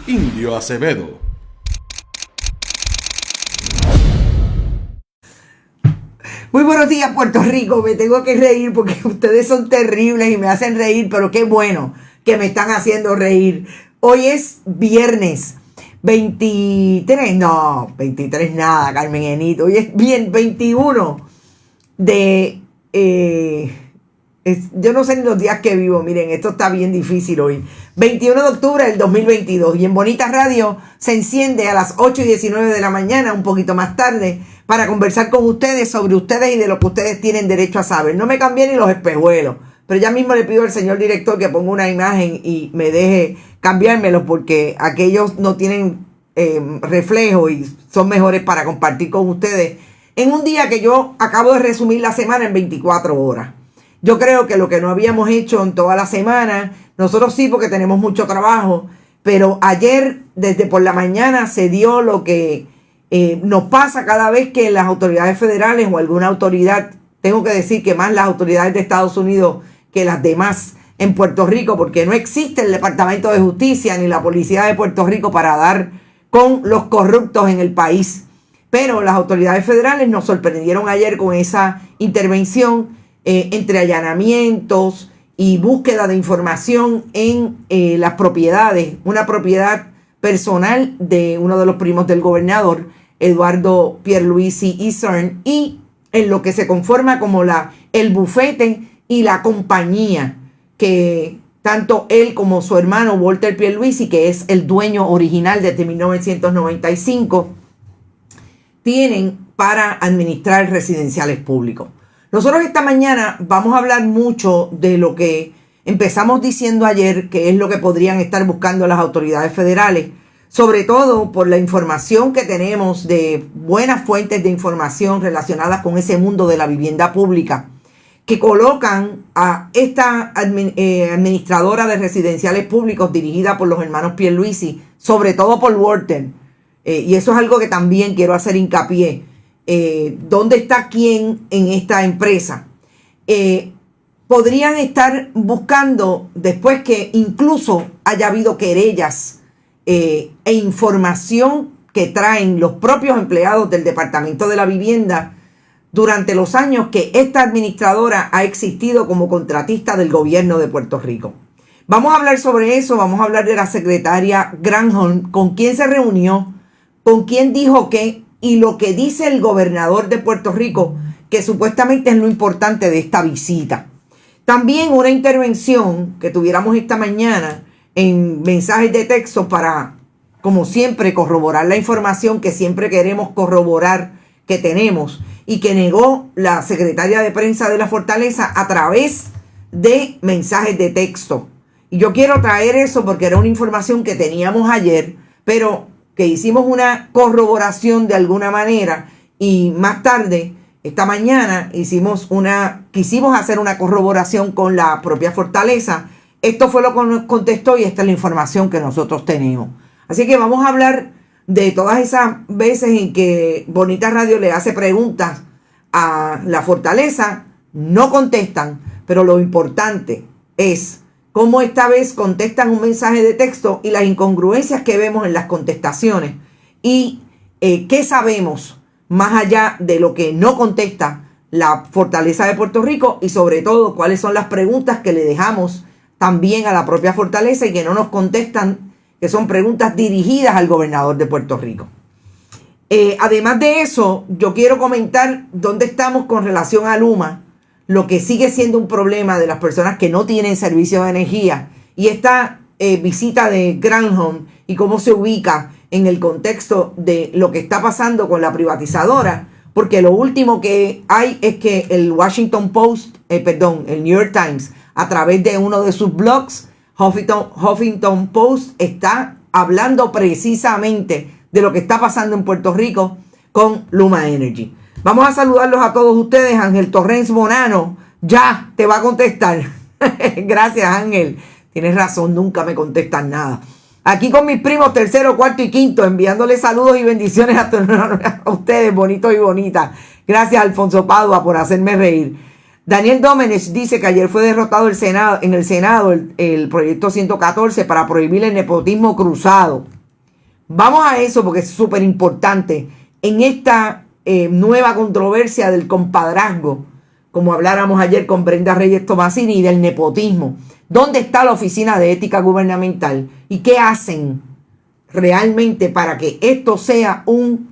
Indio Acevedo. Muy buenos días, Puerto Rico. Me tengo que reír porque ustedes son terribles y me hacen reír, pero qué bueno que me están haciendo reír. Hoy es viernes 23 nada, Carmen Enito. Hoy es bien 21 de... yo no sé ni los días que vivo. Miren, esto está bien difícil hoy. 21 de octubre del 2022. Y en Bonita Radio se enciende a las 8:19 de la mañana, un poquito más tarde, para conversar con ustedes sobre ustedes y de lo que ustedes tienen derecho a saber. No me cambié ni los espejuelos, pero ya mismo le pido al señor director que ponga una imagen y me deje cambiármelos, porque aquellos no tienen reflejo y son mejores para compartir con ustedes en un día que yo acabo de resumir la semana en 24 horas. Yo creo que lo que no habíamos hecho en toda la semana, nosotros sí, porque tenemos mucho trabajo, pero ayer desde por la mañana se dio lo que nos pasa cada vez que las autoridades federales o alguna autoridad, tengo que decir que más las autoridades de Estados Unidos que las demás en Puerto Rico, porque no existe el Departamento de Justicia ni la Policía de Puerto Rico para dar con los corruptos en el país. Pero las autoridades federales nos sorprendieron ayer con esa intervención entre allanamientos y búsqueda de información en las propiedades, una propiedad personal de uno de los primos del gobernador, Eduardo Pierluisi Isern, y en lo que se conforma como el bufete y la compañía que tanto él como su hermano Walter Pierluisi, que es el dueño original desde 1995, tienen para administrar residenciales públicos. Nosotros esta mañana vamos a hablar mucho de lo que empezamos diciendo ayer, que es lo que podrían estar buscando las autoridades federales, sobre todo por la información que tenemos de buenas fuentes de información relacionadas con ese mundo de la vivienda pública, que colocan a esta administradora de residenciales públicos dirigida por los hermanos Pierluisi, sobre todo por Walter, y eso es algo que también quiero hacer hincapié. ¿Dónde está quién en esta empresa? Podrían estar buscando, después que incluso haya habido querellas e información que traen los propios empleados del Departamento de la Vivienda durante los años que esta administradora ha existido como contratista del gobierno de Puerto Rico. Vamos a hablar sobre eso, vamos a hablar de la secretaria Granholm, con quién se reunió, con quién dijo qué, y lo que dice el gobernador de Puerto Rico, que supuestamente es lo importante de esta visita. También una intervención que tuviéramos esta mañana en mensajes de texto para, como siempre, corroborar la información que siempre queremos corroborar que tenemos y que negó la secretaria de prensa de la Fortaleza a través de mensajes de texto. Y yo quiero traer eso porque era una información que teníamos ayer, pero que hicimos una corroboración de alguna manera, y más tarde, esta mañana, quisimos hacer una corroboración con la propia Fortaleza. Esto fue lo que nos contestó y esta es la información que nosotros tenemos. Así que vamos a hablar de todas esas veces en que Bonita Radio le hace preguntas a la Fortaleza, no contestan, pero lo importante es cómo esta vez contestan un mensaje de texto y las incongruencias que vemos en las contestaciones y qué sabemos más allá de lo que no contesta la Fortaleza de Puerto Rico, y sobre todo cuáles son las preguntas que le dejamos también a la propia Fortaleza y que no nos contestan, que son preguntas dirigidas al gobernador de Puerto Rico. Además de eso, yo quiero comentar dónde estamos con relación a Luma, lo que sigue siendo un problema de las personas que no tienen servicio de energía, y esta visita de Granholm y cómo se ubica en el contexto de lo que está pasando con la privatizadora, porque lo último que hay es que el el New York Times, a través de uno de sus blogs, Huffington Post, está hablando precisamente de lo que está pasando en Puerto Rico con Luma Energy. Vamos a saludarlos a todos ustedes. Ángel Torrens Bonano ya te va a contestar. Gracias, Ángel. Tienes razón, nunca me contestan nada. Aquí con mis primos tercero, cuarto y quinto, enviándoles saludos y bendiciones a ustedes, bonitos y bonitas. Gracias, Alfonso Padua, por hacerme reír. Daniel Domenech dice que ayer fue derrotado en el Senado el proyecto 114 para prohibir el nepotismo cruzado. Vamos a eso porque es súper importante en esta nueva controversia del compadrazgo, como habláramos ayer con Brenda Reyes Tomasini, y del nepotismo. ¿Dónde está la Oficina de Ética Gubernamental? ¿Y qué hacen realmente para que esto sea un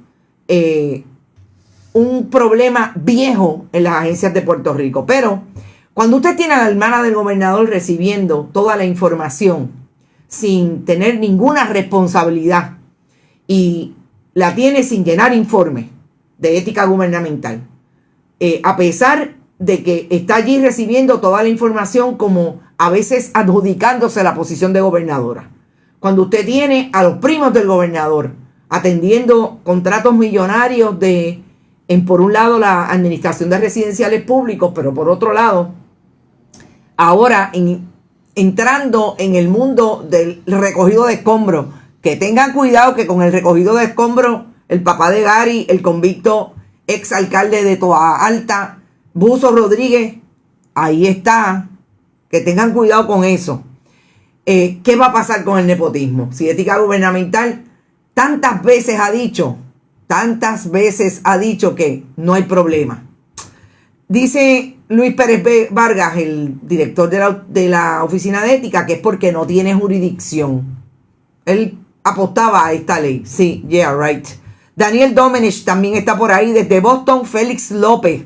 problema viejo en las agencias de Puerto Rico? Pero cuando usted tiene a la hermana del gobernador recibiendo toda la información sin tener ninguna responsabilidad y la tiene sin llenar informe de ética gubernamental, a pesar de que está allí recibiendo toda la información, como a veces adjudicándose la posición de gobernadora. Cuando usted tiene a los primos del gobernador atendiendo contratos millonarios por un lado la administración de residenciales públicos, pero por otro lado ahora entrando en el mundo del recogido de escombros, que tengan cuidado que con el recogido de escombros el papá de Gary, el convicto ex alcalde de Toa Alta, Buzo Rodríguez, ahí está, que tengan cuidado con eso. ¿Qué va a pasar con el nepotismo? Si Ética Gubernamental tantas veces ha dicho que no hay problema. Dice Luis Pérez Vargas, el director de la Oficina de Ética, que es porque no tiene jurisdicción. Él apostaba a esta ley. Sí, yeah, right. Daniel Domenech también está por ahí. Desde Boston, Félix López,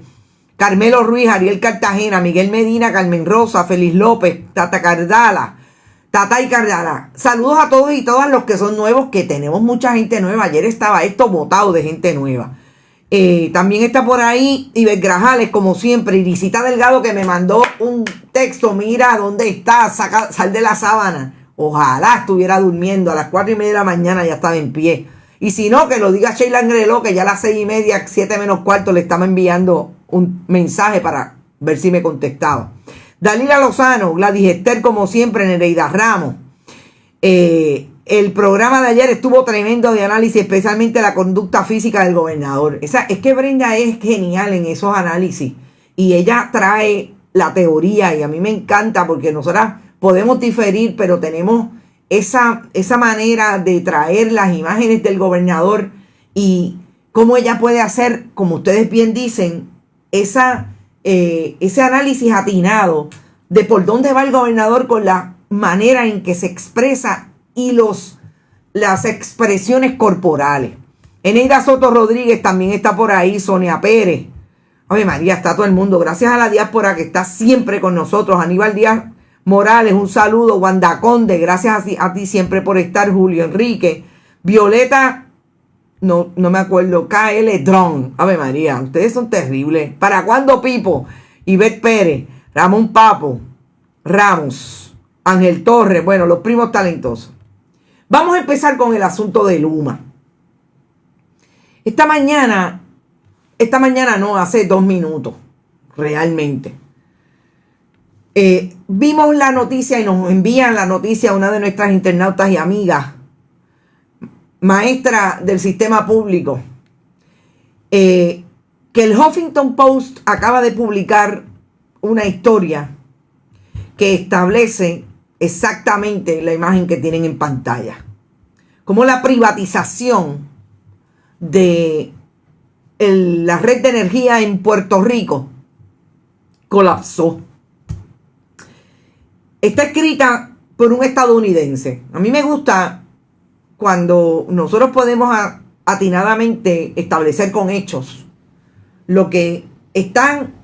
Carmelo Ruiz, Ariel Cartagena, Miguel Medina, Carmen Rosa, Félix López, Tata y Cardala. Saludos a todos y todas los que son nuevos, que tenemos mucha gente nueva. Ayer estaba esto botado de gente nueva. También está por ahí Iber Grajales, como siempre. Irisita Delgado, que me mandó un texto. Mira dónde está, sal de la sábana. Ojalá estuviera durmiendo. A las 4:30 de la mañana ya estaba en pie. Y si no, que lo diga Sheila Angreló, que ya a las 6:30, 7 menos cuarto, le estaba enviando un mensaje para ver si me contestaba. Dalila Lozano, Gladys Esther, como siempre, Nereida Ramos. El programa de ayer estuvo tremendo de análisis, especialmente la conducta física del gobernador. Es que Brenda es genial en esos análisis y ella trae la teoría, y a mí me encanta porque nosotras podemos diferir, pero tenemos esa manera de traer las imágenes del gobernador y cómo ella puede hacer, como ustedes bien dicen, ese análisis atinado de por dónde va el gobernador con la manera en que se expresa y las expresiones corporales. Eneida Soto Rodríguez también está por ahí. Sonia Pérez. Ave María, está todo el mundo. Gracias a la diáspora que está siempre con nosotros. Aníbal Díaz Morales, un saludo. Wanda Conde, gracias a ti siempre por estar. Julio Enrique. Violeta, no me acuerdo. KL Dron. Ave María, ustedes son terribles. ¿Para cuándo, Pipo? Ivette Pérez, Ramón Papo, Ramos, Ángel Torres. Bueno, los primos talentosos. Vamos a empezar con el asunto de Luma. Esta mañana no, hace 2 minutos, realmente. Vimos la noticia y nos envían la noticia a una de nuestras internautas y amigas, maestra del sistema público, que el Huffington Post acaba de publicar una historia que establece exactamente la imagen que tienen en pantalla. Como la privatización de la red de energía en Puerto Rico colapsó. Está escrita por un estadounidense. A mí me gusta cuando nosotros podemos atinadamente establecer con hechos lo que están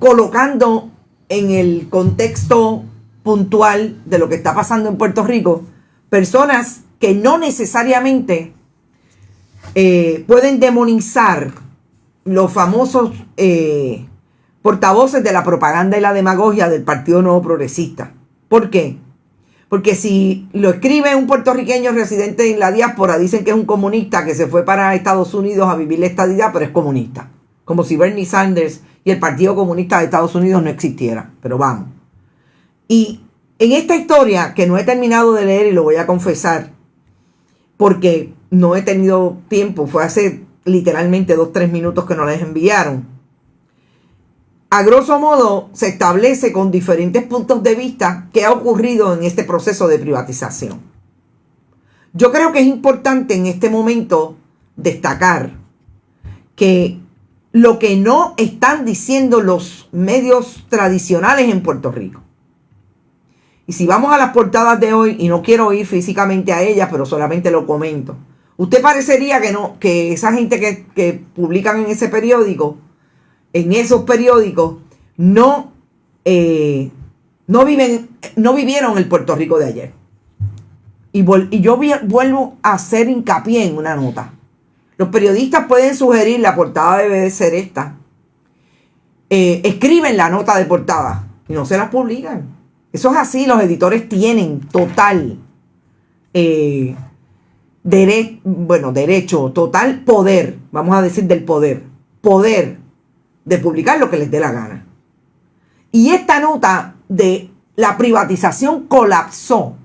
colocando en el contexto puntual de lo que está pasando en Puerto Rico, personas que no necesariamente pueden demonizar los famosos portavoces de la propaganda y la demagogia del Partido Nuevo Progresista. ¿Por qué? Porque si lo escribe un puertorriqueño residente en la diáspora, dicen que es un comunista que se fue para Estados Unidos a vivir la estadidad, pero es comunista. Como si Bernie Sanders y el Partido Comunista de Estados Unidos no existiera. Pero vamos. Y en esta historia, que no he terminado de leer y lo voy a confesar, porque no he tenido tiempo, fue hace literalmente 2-3 minutos que nos les enviaron. A grosso modo se establece con diferentes puntos de vista qué ha ocurrido en este proceso de privatización. yo creo que es importante en este momento destacar que lo que no están diciendo los medios tradicionales en Puerto Rico. Y si vamos a las portadas de hoy, y no quiero ir físicamente a ellas, pero solamente lo comento. Usted parecería que esa gente que publican en ese periódico, en esos periódicos, no vivieron el Puerto Rico de ayer. Y yo vuelvo a hacer hincapié en una nota. Los periodistas pueden sugerir, la portada debe de ser esta. Escriben la nota de portada y no se las publican. Eso es así, los editores tienen total derecho, total poder, vamos a decir del poder de publicar lo que les dé la gana. Y esta nota de la privatización colapsó.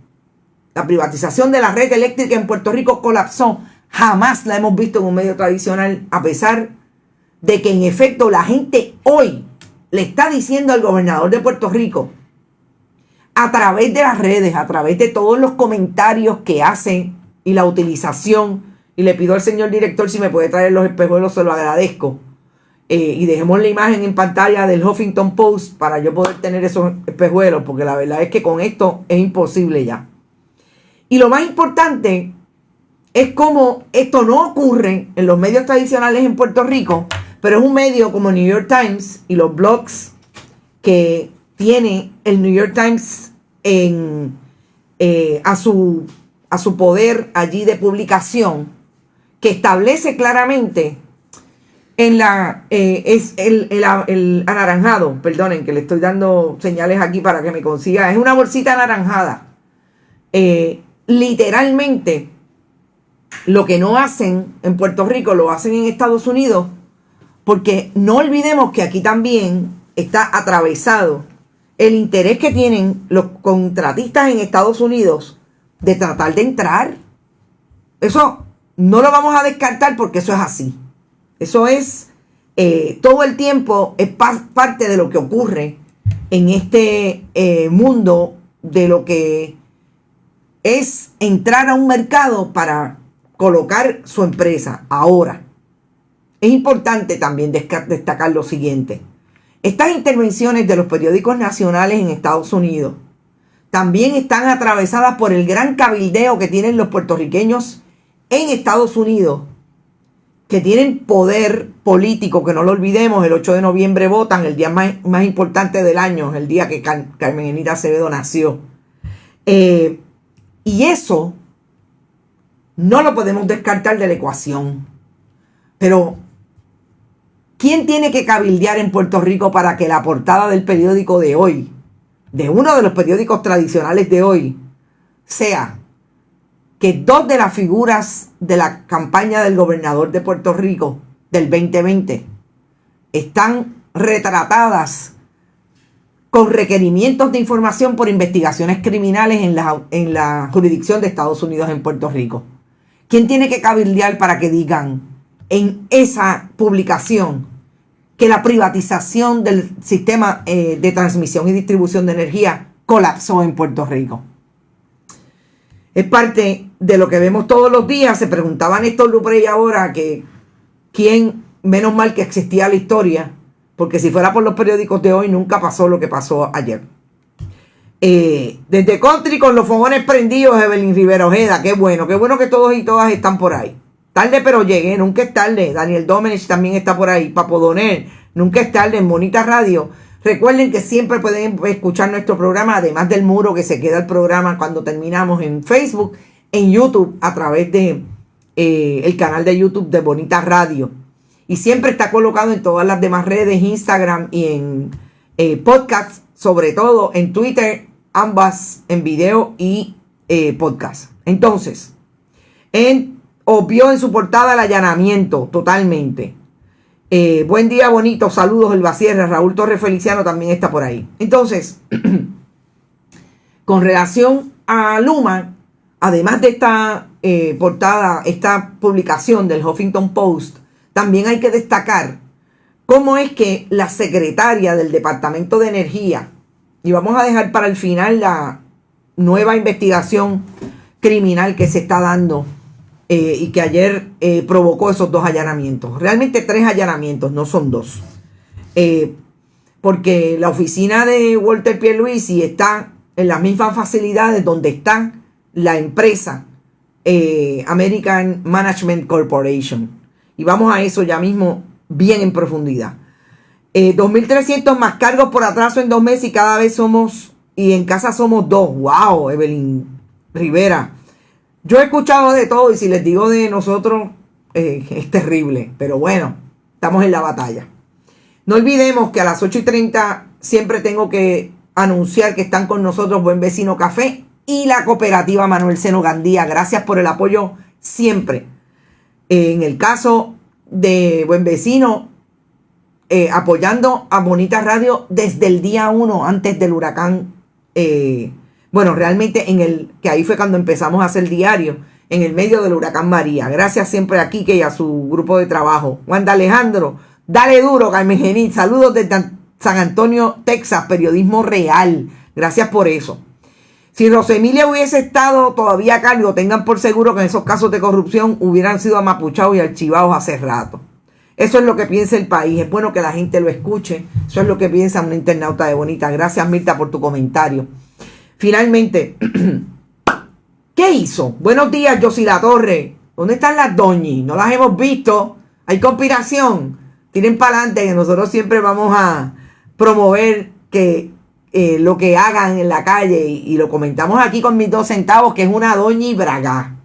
La privatización de la red eléctrica en Puerto Rico colapsó. Jamás la hemos visto en un medio tradicional, a pesar de que en efecto la gente hoy le está diciendo al gobernador de Puerto Rico, a través de las redes, a través de todos los comentarios que hacen y la utilización, y le pido al señor director si me puede traer los espejuelos, se lo agradezco. Y dejemos la imagen en pantalla del Huffington Post para yo poder tener esos espejuelos, porque la verdad es que con esto es imposible ya. Y lo más importante es cómo esto no ocurre en los medios tradicionales en Puerto Rico, pero es un medio como New York Times y los blogs que tiene el New York Times a su poder allí de publicación, que establece claramente el anaranjado, perdonen que le estoy dando señales aquí para que me consiga, es una bolsita anaranjada. Literalmente lo que no hacen en Puerto Rico lo hacen en Estados Unidos, porque no olvidemos que aquí también está atravesado el interés que tienen los contratistas en Estados Unidos de tratar de entrar. Eso no lo vamos a descartar porque eso es así. Eso es todo el tiempo, es parte de lo que ocurre en este mundo de lo que es entrar a un mercado para colocar su empresa. Ahora, es importante también destacar lo siguiente. Estas intervenciones de los periódicos nacionales en Estados Unidos también están atravesadas por el gran cabildeo que tienen los puertorriqueños en Estados Unidos, que tienen poder político, que no lo olvidemos. El 8 de noviembre votan, el día más importante del año, el día que Carmen Enita Acevedo nació. Y eso no lo podemos descartar de la ecuación. Pero ¿quién tiene que cabildear en Puerto Rico para que la portada del periódico de hoy, de uno de los periódicos tradicionales de hoy, sea que dos de las figuras de la campaña del gobernador de Puerto Rico del 2020 están retratadas con requerimientos de información por investigaciones criminales en la jurisdicción de Estados Unidos en Puerto Rico? ¿Quién tiene que cabildear para que digan en esa publicación que la privatización del sistema de transmisión y distribución de energía colapsó en Puerto Rico? Es parte de lo que vemos todos los días. Se preguntaba Néstor Duprey ahora que quién, menos mal que existía la historia, porque si fuera por los periódicos de hoy nunca pasó lo que pasó ayer. Desde Country con los fogones prendidos, Evelyn Rivera Ojeda, qué bueno que todos y todas están por ahí. Tarde pero llegué, nunca es tarde. Daniel Domenech también está por ahí. Papo Donel, nunca es tarde en Bonita Radio. Recuerden que siempre pueden escuchar nuestro programa, además del muro que se queda el programa cuando terminamos, en Facebook, en YouTube, a través de el canal de YouTube de Bonita Radio. Y siempre está colocado en todas las demás redes, Instagram y en podcast, sobre todo en Twitter, ambas en video y podcast. Entonces, obvió en su portada el allanamiento totalmente. Buen día, bonito, saludos, Elba Sierra, Raúl Torres Feliciano también está por ahí. Entonces, con relación a Luma, además de esta portada, esta publicación del Huffington Post, también hay que destacar cómo es que la secretaria del Departamento de Energía, y vamos a dejar para el final la nueva investigación criminal que se está dando y que ayer provocó esos 2 allanamientos. Realmente 3 allanamientos, no son 2. Porque la oficina de Walter Pierluisi está en las mismas facilidades donde está la empresa American Management Corporation. Y vamos a eso ya mismo bien en profundidad. 2.300 más cargos por atraso en 2 meses y cada vez y en casa somos 2. ¡Wow, Evelyn Rivera! Yo he escuchado de todo y si les digo de nosotros, es terrible. Pero bueno, estamos en la batalla. No olvidemos que a las 8:30 siempre tengo que anunciar que están con nosotros Buen Vecino Café y la cooperativa Manuel Seno Gandía. Gracias por el apoyo siempre. En el caso de Buen Vecino, apoyando a Bonita Radio desde el día 1, antes del huracán. Bueno, realmente que ahí fue cuando empezamos a hacer diario, en el medio del huracán María. Gracias siempre a Quique y a su grupo de trabajo. Wanda Alejandro, dale duro, Carmen Genil. Saludos desde San Antonio, Texas, periodismo real. Gracias por eso. Si Rosemilia hubiese estado todavía a cargo, tengan por seguro que en esos casos de corrupción hubieran sido amapuchados y archivados hace rato. Eso es lo que piensa el país. Es bueno que la gente lo escuche. Eso es lo que piensa una internauta de Bonita. Gracias, Mirta, por tu comentario. Finalmente, ¿qué hizo? Buenos días, Yosila Torre. ¿Dónde están las doñis? No las hemos visto. Hay conspiración. Tiren para adelante, que nosotros siempre vamos a promover que lo que hagan en la calle. Y lo comentamos aquí con mis 2 centavos, que es una doña y braga.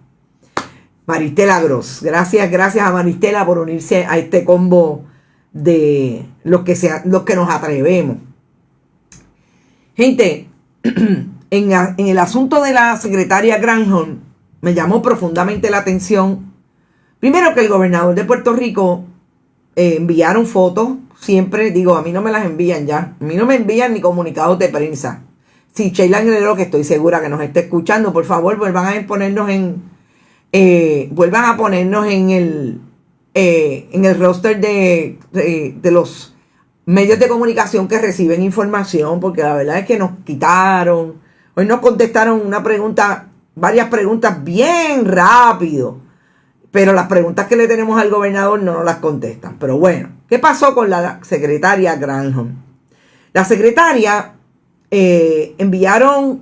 Maristela Gross. Gracias a Maristela por unirse a este combo de los que nos atrevemos. Gente, en el asunto de la secretaria Granholm, me llamó profundamente la atención. Primero, que el gobernador de Puerto Rico enviaron fotos. Siempre digo, a mí no me las envían ya. A mí no me envían ni comunicados de prensa. Si Sheila Guerrero, que estoy segura que nos está escuchando, por favor, vuelvan a ponernos en el roster de los medios de comunicación que reciben información, porque la verdad es que nos quitaron. Hoy nos contestaron varias preguntas bien rápido, pero las preguntas que le tenemos al gobernador no nos las contestan. Pero bueno, ¿qué pasó con la secretaria Granholm? La secretaria enviaron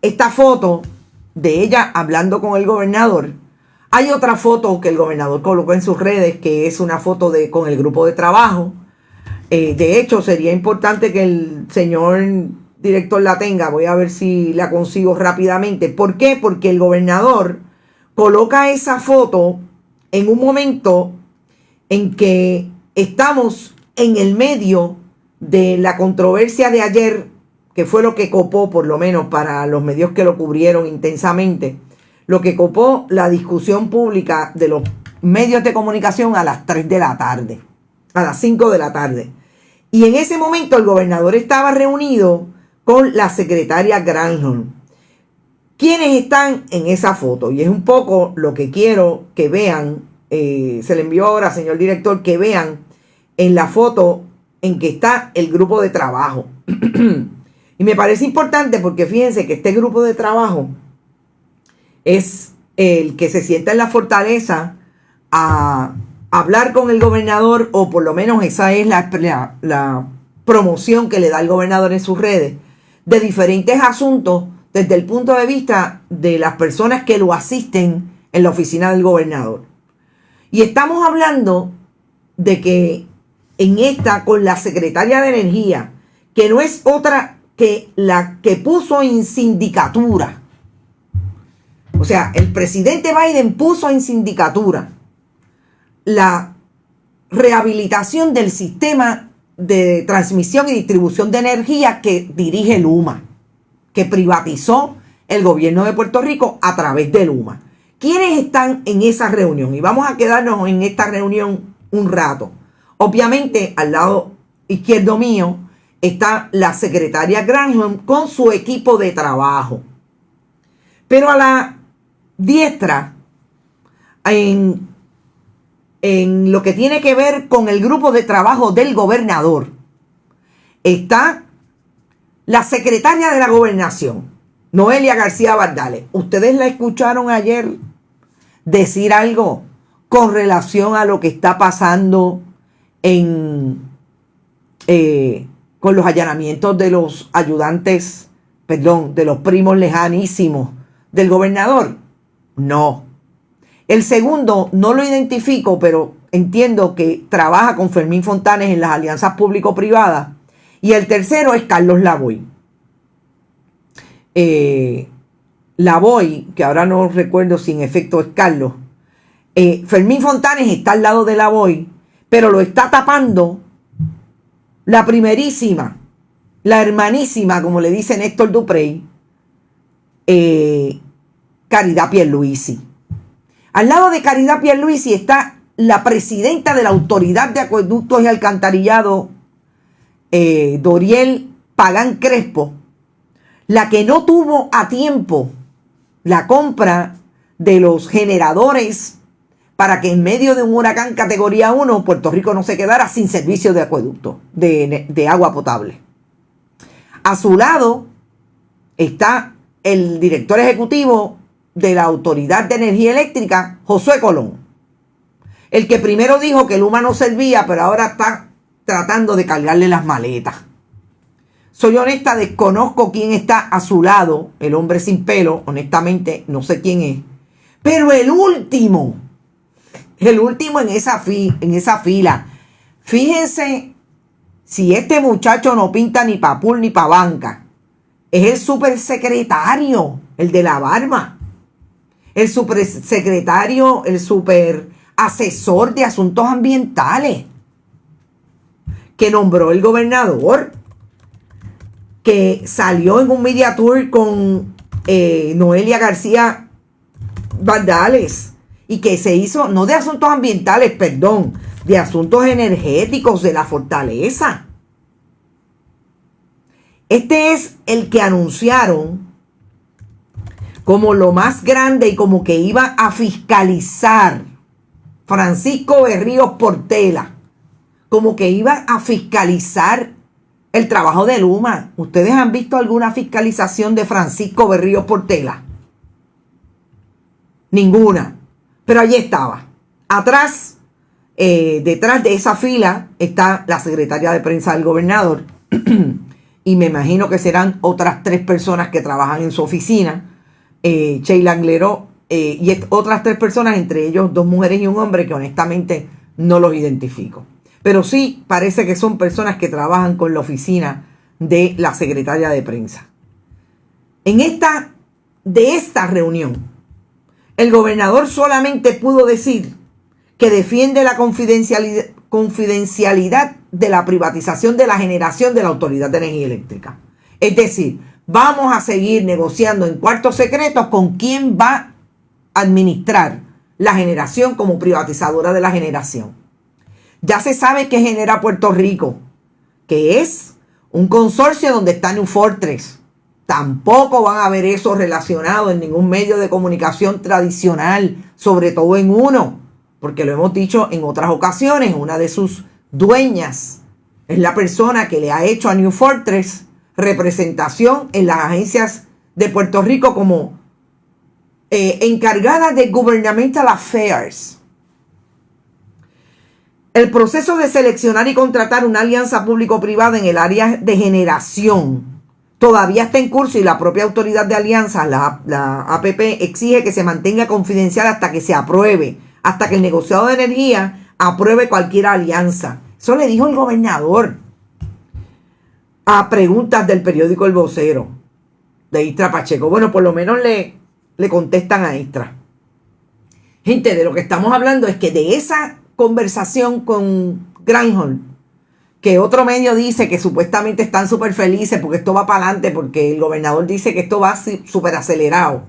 esta foto de ella hablando con el gobernador. Hay otra foto que el gobernador colocó en sus redes, que es una foto con el grupo de trabajo. De hecho, sería importante que el señor director la tenga. Voy a ver si la consigo rápidamente. ¿Por qué? Porque el gobernador coloca esa foto en un momento en que estamos en el medio de la controversia de ayer, que fue lo que copó, por lo menos para los medios que lo cubrieron intensamente, lo que copó la discusión pública de los medios de comunicación a las 3 de la tarde, a las 5 de la tarde. Y en ese momento el gobernador estaba reunido con la secretaria Granholm. ¿Quiénes están en esa foto? Y es un poco lo que quiero que vean, se le envió ahora, señor director, que vean en la foto en que está el grupo de trabajo. Y me parece importante porque fíjense que este grupo de trabajo es el que se sienta en la fortaleza a hablar con el gobernador, o por lo menos esa es la promoción que le da el gobernador en sus redes, de diferentes asuntos desde el punto de vista de las personas que lo asisten en la oficina del gobernador. Y estamos hablando de que con la secretaria de Energía, que no es otra que la que puso en sindicatura. O sea, el presidente Biden puso en sindicatura la rehabilitación del sistema de transmisión y distribución de energía que dirige Luma, que privatizó el gobierno de Puerto Rico a través de Luma. ¿Quiénes están en esa reunión? Y vamos a quedarnos en esta reunión un rato. Obviamente, al lado izquierdo mío está la secretaria Granholm con su equipo de trabajo. Pero a la diestra, en lo que tiene que ver con el grupo de trabajo del gobernador, está la secretaria de la gobernación. Noelia García Bardales, ¿ustedes la escucharon ayer decir algo con relación a lo que está pasando con los allanamientos de los ayudantes, de los primos lejanísimos del gobernador? No. El segundo no lo identifico, pero entiendo que trabaja con Fermín Fontanes en las alianzas público-privadas. Y el tercero es Carlos Lavoy. Lavoy, que ahora no recuerdo si en efecto es Carlos. Fermín Fontanes está al lado de Lavoy, pero lo está tapando la primerísima, la hermanísima, como le dice Néstor Duprey, Caridad Pierluisi. Al lado de Caridad Pierluisi está la presidenta de la Autoridad de Acueductos y Alcantarillado, Doriel Pagán Crespo, la que no tuvo a tiempo la compra de los generadores para que en medio de un huracán categoría 1 Puerto Rico no se quedara sin servicio de acueducto, de agua potable. A su lado está el director ejecutivo de la Autoridad de Energía Eléctrica, Josué Colón, el que primero dijo que Luma no servía, pero ahora está tratando de cargarle las maletas. Soy honesta, desconozco quién está a su lado, el hombre sin pelo, honestamente no sé quién es, pero el último en esa fila, fíjense si este muchacho no pinta ni pa' pool ni pa' banca, es el supersecretario, el de la barba, el supersecretario, el super asesor de asuntos ambientales que nombró el gobernador, que salió en un media tour con Noelia García Bardales y que se hizo, no de asuntos ambientales, perdón, de asuntos energéticos de la fortaleza. Este es el que anunciaron como lo más grande y como que iba a fiscalizar Francisco Berríos Portela, como que iba a fiscalizar el trabajo de Luma. ¿Ustedes han visto alguna fiscalización de Francisco Berríos Portela? Ninguna. Pero allí estaba. Atrás, detrás de esa fila, está la secretaria de prensa del gobernador. Y me imagino que serán otras 3 personas que trabajan en su oficina. Sheila Angleró y otras 3 personas, entre ellos 2 mujeres y un hombre, que honestamente no los identifico. Pero sí parece que son personas que trabajan con la oficina de la secretaria de prensa. De esta reunión, el gobernador solamente pudo decir que defiende la confidencialidad de la privatización de la generación de la Autoridad de Energía Eléctrica. Es decir, vamos a seguir negociando en cuartos secretos con quién va a administrar la generación como privatizadora de la generación. Ya se sabe que genera Puerto Rico, que es un consorcio donde está New Fortress. Tampoco van a ver eso relacionado en ningún medio de comunicación tradicional, sobre todo en uno, porque lo hemos dicho en otras ocasiones. Una de sus dueñas es la persona que le ha hecho a New Fortress representación en las agencias de Puerto Rico como encargada de Governmental Affairs. El proceso de seleccionar y contratar una alianza público-privada en el área de generación todavía está en curso y la propia autoridad de alianzas, la APP, exige que se mantenga confidencial hasta que se apruebe, hasta que el negociado de energía apruebe cualquier alianza. Eso le dijo el gobernador a preguntas del periódico El Vocero de Istra Pacheco. Bueno, por lo menos le contestan a Istra. Gente, de lo que estamos hablando es que de esa conversación con Granholm, que otro medio dice que supuestamente están súper felices porque esto va para adelante, porque el gobernador dice que esto va súper acelerado.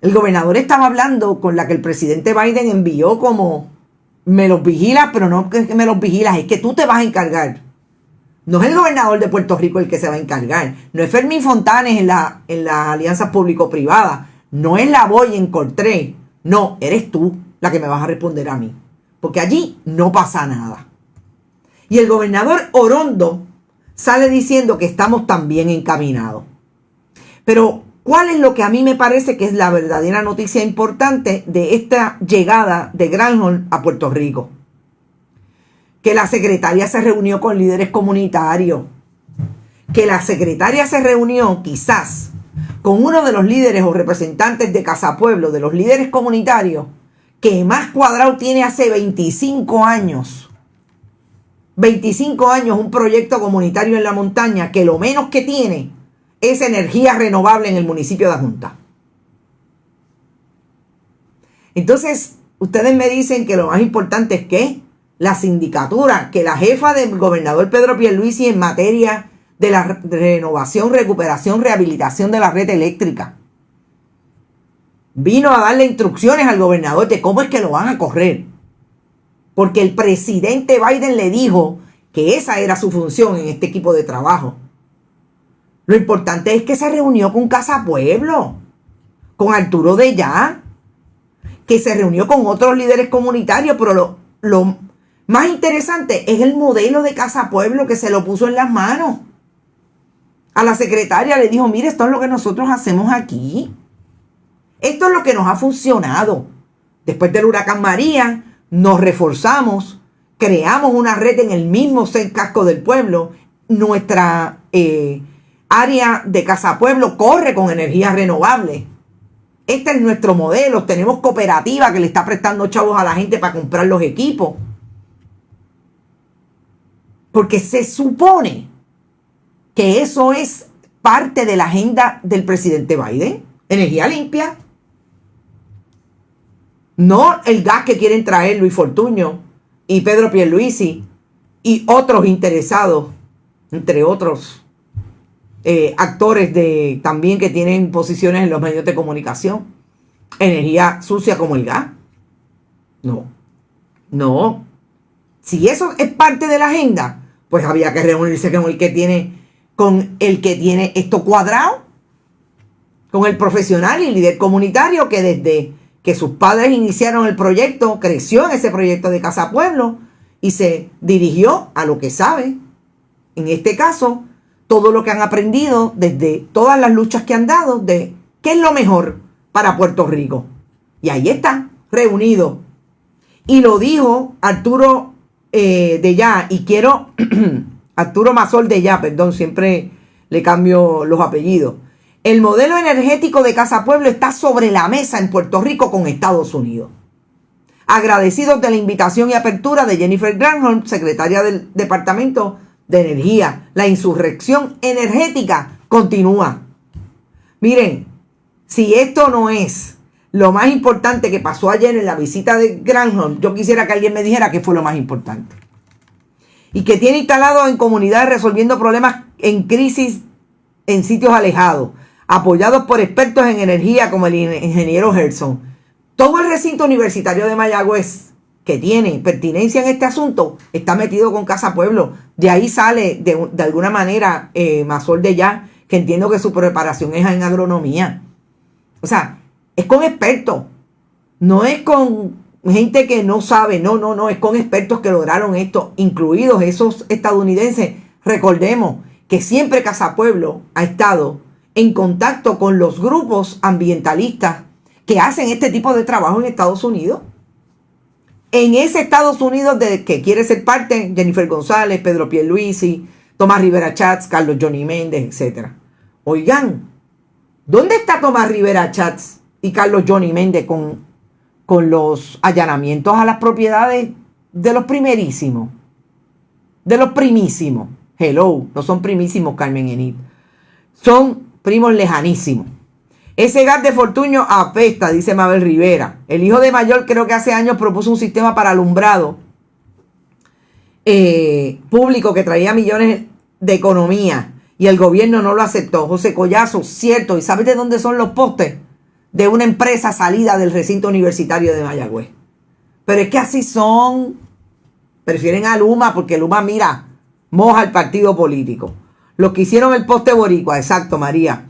El gobernador estaba hablando con la que el presidente Biden envió como: me los vigilas, pero no que me los vigilas, es que tú te vas a encargar. No es el gobernador de Puerto Rico el que se va a encargar. No es Fermín Fontanes en las alianzas público-privadas. No es Lavoy en Cortré. No, eres tú la que me vas a responder a mí. Porque allí no pasa nada. Y el gobernador Orondo sale diciendo que estamos tan bien encaminados. Pero, ¿cuál es lo que a mí me parece que es la verdadera noticia importante de esta llegada de Granholm a Puerto Rico? Que la secretaria se reunió con líderes comunitarios. Que la secretaria se reunió quizás con uno de los líderes o representantes de Casa Pueblo, de los líderes comunitarios, que más cuadrado tiene hace 25 años. 25 años un proyecto comunitario en la montaña que lo menos que tiene es energía renovable en el municipio de Adjunta. Entonces, ustedes me dicen que lo más importante es que la sindicatura, que la jefa del gobernador Pedro Pierluisi en materia de la renovación, recuperación, rehabilitación de la red eléctrica, vino a darle instrucciones al gobernador de cómo es que lo van a correr. Porque el presidente Biden le dijo que esa era su función en este equipo de trabajo. Lo importante es que se reunió con Casa Pueblo, con Arturo Dellá, que se reunió con otros líderes comunitarios, pero lo más interesante es el modelo de Casa Pueblo que se lo puso en las manos. A la secretaria le dijo, mire, esto es lo que nosotros hacemos aquí. Esto es lo que nos ha funcionado. Después del huracán María, nos reforzamos, creamos una red en el mismo casco del pueblo. Nuestra área de Casa Pueblo corre con energía renovable. Este es nuestro modelo. Tenemos cooperativa que le está prestando chavos a la gente para comprar los equipos. Porque se supone que eso es parte de la agenda del presidente Biden. Energía limpia. No el gas que quieren traer Luis Fortuño y Pedro Pierluisi y otros interesados, entre otros actores también que tienen posiciones en los medios de comunicación. Energía sucia como el gas. No. Si eso es parte de la agenda, pues había que reunirse con el que tiene esto cuadrado, con el profesional y líder comunitario que desde que sus padres iniciaron el proyecto, creció en ese proyecto de Casa Pueblo y se dirigió a lo que sabe. En este caso, todo lo que han aprendido desde todas las luchas que han dado de qué es lo mejor para Puerto Rico. Y ahí está, reunido. Y lo dijo Arturo Dellá, y quiero, Arturo Masol Dellá, perdón, siempre le cambio los apellidos. El modelo energético de Casa Pueblo está sobre la mesa en Puerto Rico con Estados Unidos. Agradecidos de la invitación y apertura de Jennifer Granholm, secretaria del Departamento de Energía. La insurrección energética continúa. Miren, si esto no es lo más importante que pasó ayer en la visita de Granholm, yo quisiera que alguien me dijera qué fue lo más importante. Y que tiene instalado en comunidades resolviendo problemas en crisis en sitios alejados, apoyados por expertos en energía como el ingeniero Gerson. Todo el recinto universitario de Mayagüez que tiene pertinencia en este asunto está metido con Casa Pueblo. De ahí sale de alguna manera Masol Dellá, que entiendo que su preparación es en agronomía. O sea, es con expertos. No es con gente que no sabe. No. Es con expertos que lograron esto, incluidos esos estadounidenses. Recordemos que siempre Casa Pueblo ha estado en contacto con los grupos ambientalistas que hacen este tipo de trabajo en Estados Unidos. En ese Estados Unidos de que quiere ser parte Jennifer González, Pedro Pierluisi, Tomás Rivera Chats, Carlos Johnny Méndez, etc. Oigan, ¿dónde está Tomás Rivera Chats y Carlos Johnny Méndez con los allanamientos a las propiedades de los primerísimos? De los primísimos. Hello, no son primísimos, Carmen Enid. Son primos lejanísimos. Ese gas de Fortuño apesta, dice Mabel Rivera. El hijo de Mayor creo que hace años propuso un sistema para alumbrado público que traía millones de economía y el gobierno no lo aceptó. José Collazo, cierto. ¿Y sabes de dónde son los postes? De una empresa salida del recinto universitario de Mayagüez. Pero es que así son. Prefieren a Luma porque Luma, mira, moja el partido político. Los que hicieron el poste boricua, exacto, María.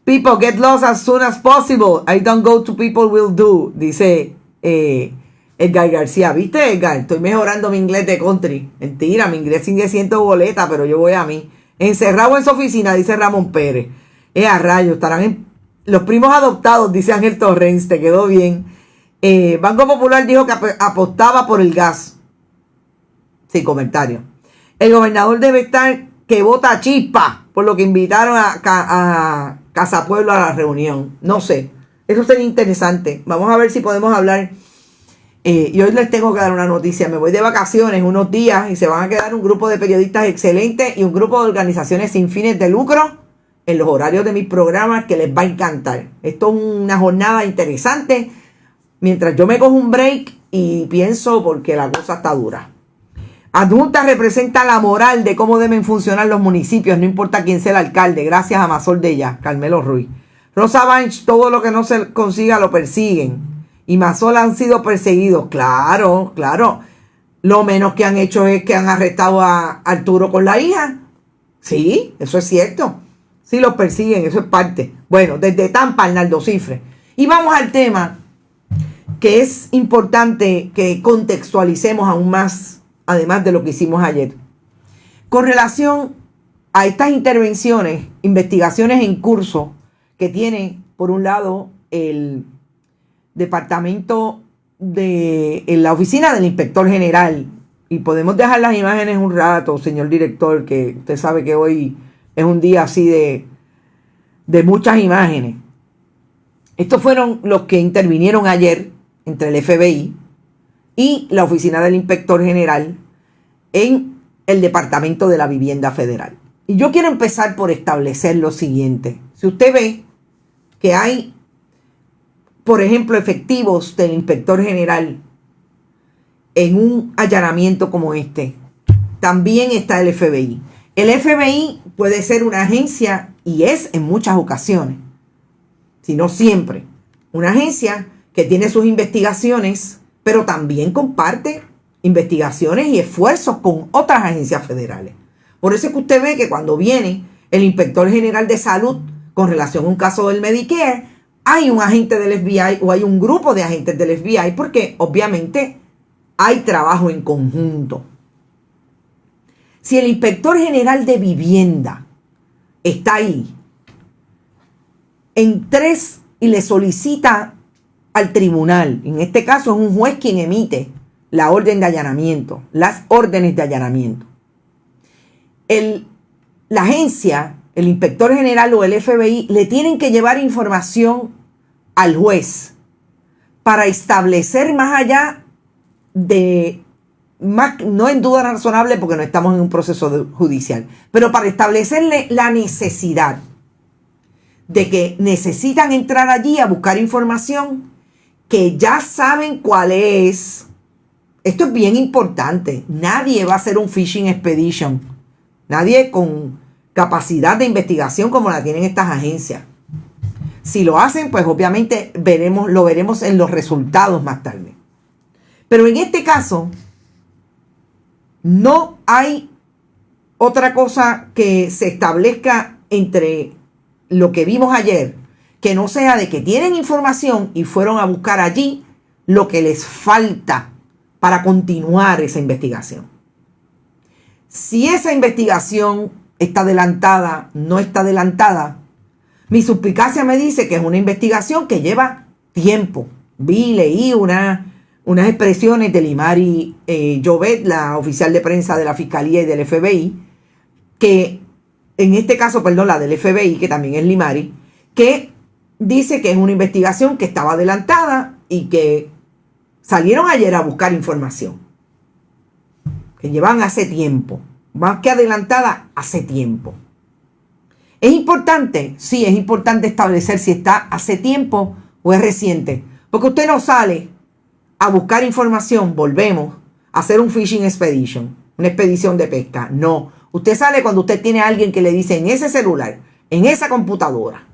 People get lost as soon as possible. I don't go to people will do, dice Edgar García. ¿Viste, Edgar? Estoy mejorando mi inglés de country. Mentira, mi inglés sigue siendo boleta, pero yo voy a mí. Encerrado en su oficina, dice Ramón Pérez. A rayos, estarán los primos adoptados, dice Ángel Torrens, te quedó bien. Banco Popular dijo que apostaba por el gas. Sin comentario. El gobernador debe estar que vota chispa por lo que invitaron a Casa Pueblo a la reunión. No sé. Eso sería interesante. Vamos a ver si podemos hablar. Y hoy les tengo que dar una noticia. Me voy de vacaciones unos días y se van a quedar un grupo de periodistas excelentes y un grupo de organizaciones sin fines de lucro en los horarios de mis programas que les va a encantar. Esto es una jornada interesante mientras yo me cojo un break y pienso porque la cosa está dura. Adjunta representa la moral de cómo deben funcionar los municipios, no importa quién sea el alcalde. Gracias a Mazol de ella, Carmelo Ruiz. Rosa Banch, todo lo que no se consiga lo persiguen. Y Mazol han sido perseguidos. Claro, claro. Lo menos que han hecho es que han arrestado a Arturo con la hija. Sí, eso es cierto. Sí, los persiguen, eso es parte. Bueno, desde Tampa, Arnaldo Cifre. Y vamos al tema que es importante que contextualicemos aún más, además de lo que hicimos ayer. Con relación a estas intervenciones, investigaciones en curso que tiene, por un lado, el departamento en la oficina del inspector general. Y podemos dejar las imágenes un rato, señor director, que usted sabe que hoy es un día así de muchas imágenes. Estos fueron los que intervinieron ayer entre el FBI y la oficina del inspector general en el Departamento de la Vivienda Federal. Y yo quiero empezar por establecer lo siguiente. Si usted ve que hay, por ejemplo, efectivos del inspector general en un allanamiento como este, también está el FBI. El FBI puede ser una agencia, y es en muchas ocasiones, si no siempre, una agencia que tiene sus investigaciones, pero también comparte investigaciones y esfuerzos con otras agencias federales. Por eso es que usted ve que cuando viene el inspector general de salud con relación a un caso del Medicare, hay un agente del FBI o hay un grupo de agentes del FBI, porque obviamente hay trabajo en conjunto. Si el inspector general de vivienda está ahí en 3 y le solicita al tribunal, en este caso es un juez quien emite la orden de allanamiento, las órdenes de allanamiento. La agencia, el inspector general o el FBI le tienen que llevar información al juez para establecer más allá de, no en duda razonable porque no estamos en un proceso judicial, pero para establecerle la necesidad de que necesitan entrar allí a buscar información que ya saben cuál es. Esto es bien importante. Nadie va a hacer un fishing expedition. Nadie con capacidad de investigación como la tienen estas agencias. Si lo hacen, pues obviamente lo veremos en los resultados más tarde. Pero en este caso, no hay otra cosa que se establezca entre lo que vimos ayer, que no sea de que tienen información y fueron a buscar allí lo que les falta para continuar esa investigación. Si esa investigación está adelantada, no está adelantada, mi suspicacia me dice que es una investigación que lleva tiempo. Leí unas expresiones de Limari Llobet, la oficial de prensa de la Fiscalía y del FBI, que en este caso, la del FBI, que también es Limari, que dice que es una investigación que estaba adelantada y que salieron ayer a buscar información. Que llevan hace tiempo. Más que adelantada, hace tiempo. ¿Es importante? Sí, es importante establecer si está hace tiempo o es reciente. Porque usted no sale a buscar información, volvemos a hacer un fishing expedition, una expedición de pesca. No, usted sale cuando usted tiene a alguien que le dice en ese celular, en esa computadora.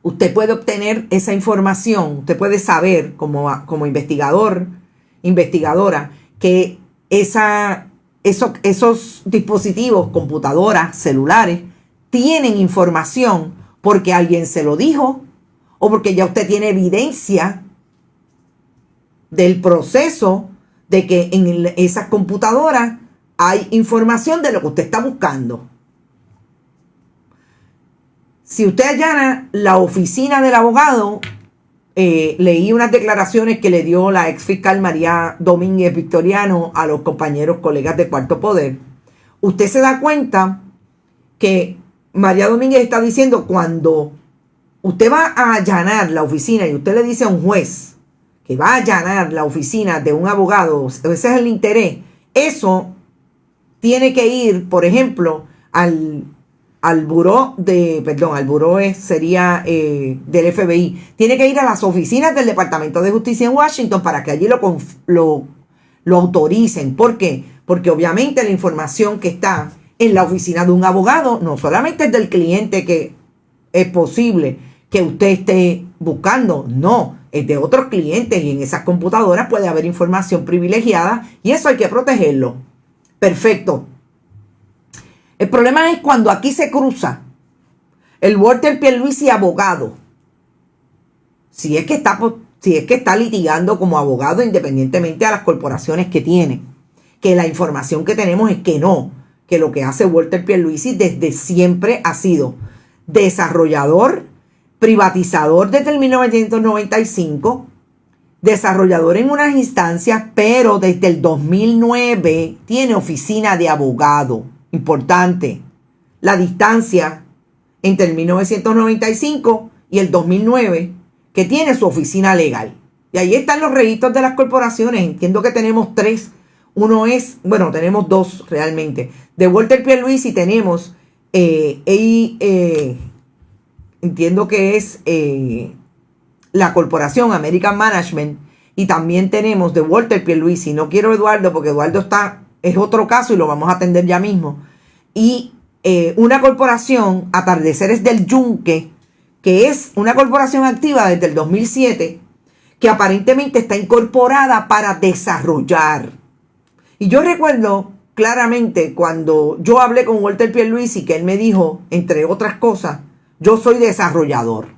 Usted puede obtener esa información, usted puede saber como investigador, investigadora, que esos dispositivos, computadoras, celulares, tienen información porque alguien se lo dijo o porque ya usted tiene evidencia del proceso de que en esas computadoras hay información de lo que usted está buscando. Si usted allana la oficina del abogado, leí unas declaraciones que le dio la ex fiscal María Domínguez Victoriano a los compañeros colegas de Cuarto Poder. Usted se da cuenta que María Domínguez está diciendo, cuando usted va a allanar la oficina y usted le dice a un juez que va a allanar la oficina de un abogado, ese es el interés, eso tiene que ir, por ejemplo, al buró sería del FBI. Tiene que ir a las oficinas del Departamento de Justicia en Washington para que allí lo autoricen. ¿Por qué? Porque obviamente la información que está en la oficina de un abogado no solamente es del cliente que es posible que usted esté buscando, no, es de otros clientes, y en esas computadoras puede haber información privilegiada y eso hay que protegerlo. Perfecto. El problema es cuando aquí se cruza el Walter Pierluisi abogado. Si es que está litigando como abogado independientemente a las corporaciones que tiene. Que la información que tenemos es que no. Que lo que hace Walter Pierluisi desde siempre ha sido desarrollador, privatizador desde el 1995, desarrollador en unas instancias, pero desde el 2009 tiene oficina de abogado. Importante, la distancia entre el 1995 y el 2009, que tiene su oficina legal. Y ahí están los registros de las corporaciones. Entiendo que tenemos 3. Tenemos 2 realmente. De Walter Pierluisi tenemos, entiendo que es la corporación American Management, y también tenemos de Walter Pierluisi, no quiero Eduardo porque Eduardo es otro caso y lo vamos a atender ya mismo. Y una corporación, Atardeceres del Yunque, que es una corporación activa desde el 2007, que aparentemente está incorporada para desarrollar. Y yo recuerdo claramente cuando yo hablé con Walter Pierluisi, que él me dijo, entre otras cosas, yo soy desarrollador.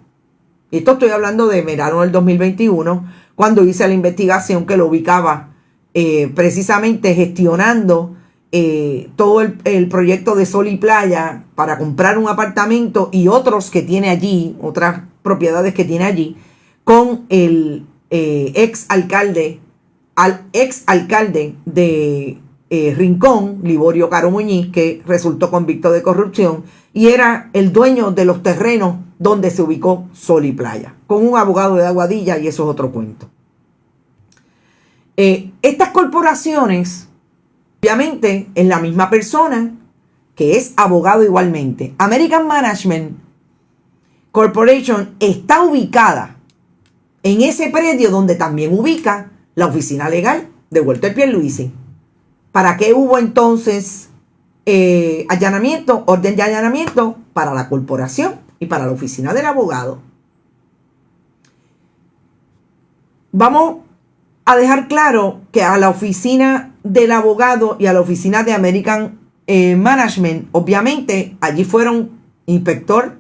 Y esto estoy hablando de verano del 2021, cuando hice la investigación que lo ubicaba precisamente gestionando todo el proyecto de Sol y Playa para comprar un apartamento y otros que tiene allí, otras propiedades que tiene allí, con el ex alcalde de Rincón, Liborio Caro Muñiz, que resultó convicto de corrupción y era el dueño de los terrenos donde se ubicó Sol y Playa, con un abogado de Aguadilla, y eso es otro cuento. Estas corporaciones, obviamente, es la misma persona que es abogado igualmente. American Management Corporation está ubicada en ese predio donde también ubica la oficina legal de Walter Pierluisi. ¿Para qué hubo entonces allanamiento, orden de allanamiento? Para la corporación y para la oficina del abogado. Vamos a dejar claro que a la oficina del abogado y a la oficina de American Management, obviamente, allí fueron inspector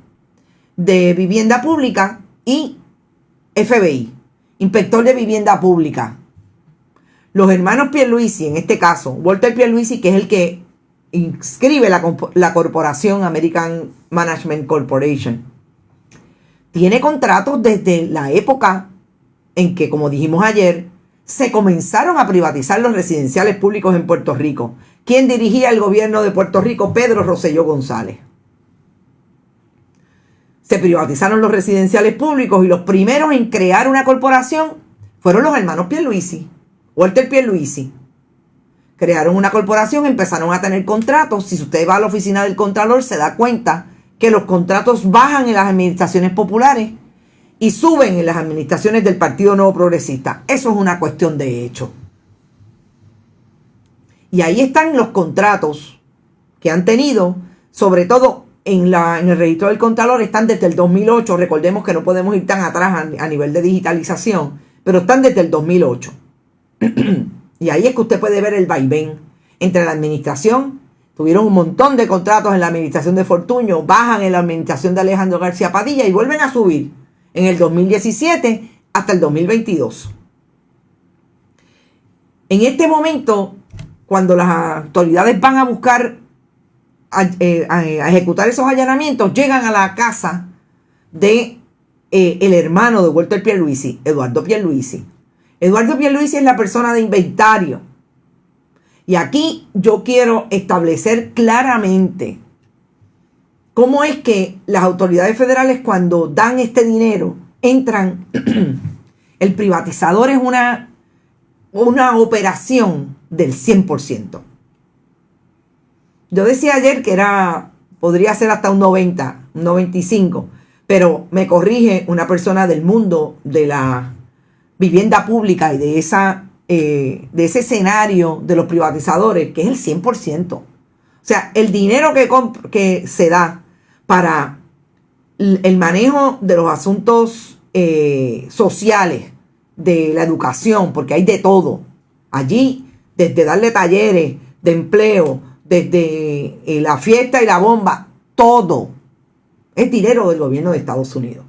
de vivienda pública y FBI, inspector de vivienda pública. Los hermanos Pierluisi, en este caso, Walter Pierluisi, que es el que inscribe la corporación American Management Corporation, tiene contratos desde la época en que, como dijimos ayer, se comenzaron a privatizar los residenciales públicos en Puerto Rico. ¿Quién dirigía el gobierno de Puerto Rico? Pedro Rosselló González. Se privatizaron los residenciales públicos y los primeros en crear una corporación fueron los hermanos Pierluisi, Walter Pierluisi. Crearon una corporación, empezaron a tener contratos. Si usted va a la oficina del Contralor, se da cuenta que los contratos bajan en las administraciones populares y suben en las administraciones del Partido Nuevo Progresista. Eso es una cuestión de hecho. Y ahí están los contratos que han tenido, sobre todo en el registro del Contralor, están desde el 2008. Recordemos que no podemos ir tan atrás a nivel de digitalización, pero están desde el 2008. Y ahí es que usted puede ver el vaivén entre la administración. Tuvieron un montón de contratos en la administración de Fortuño, bajan en la administración de Alejandro García Padilla y vuelven a subir en el 2017 hasta el 2022. En este momento, cuando las autoridades van a buscar a ejecutar esos allanamientos, llegan a la casa de el hermano de Walter Pierluisi, Eduardo Pierluisi. Eduardo Pierluisi es la persona de inventario. Y aquí yo quiero establecer claramente cómo es que las autoridades federales, cuando dan este dinero, entran. El privatizador es una operación del 100%. Yo decía ayer que podría ser hasta un 90, un 95, pero me corrige una persona del mundo de la vivienda pública y de ese escenario de los privatizadores, que es el 100%. O sea, el dinero que se da para el manejo de los asuntos sociales, de la educación, porque hay de todo. Allí, desde darle talleres de empleo, desde la fiesta y la bomba, todo es dinero del gobierno de Estados Unidos.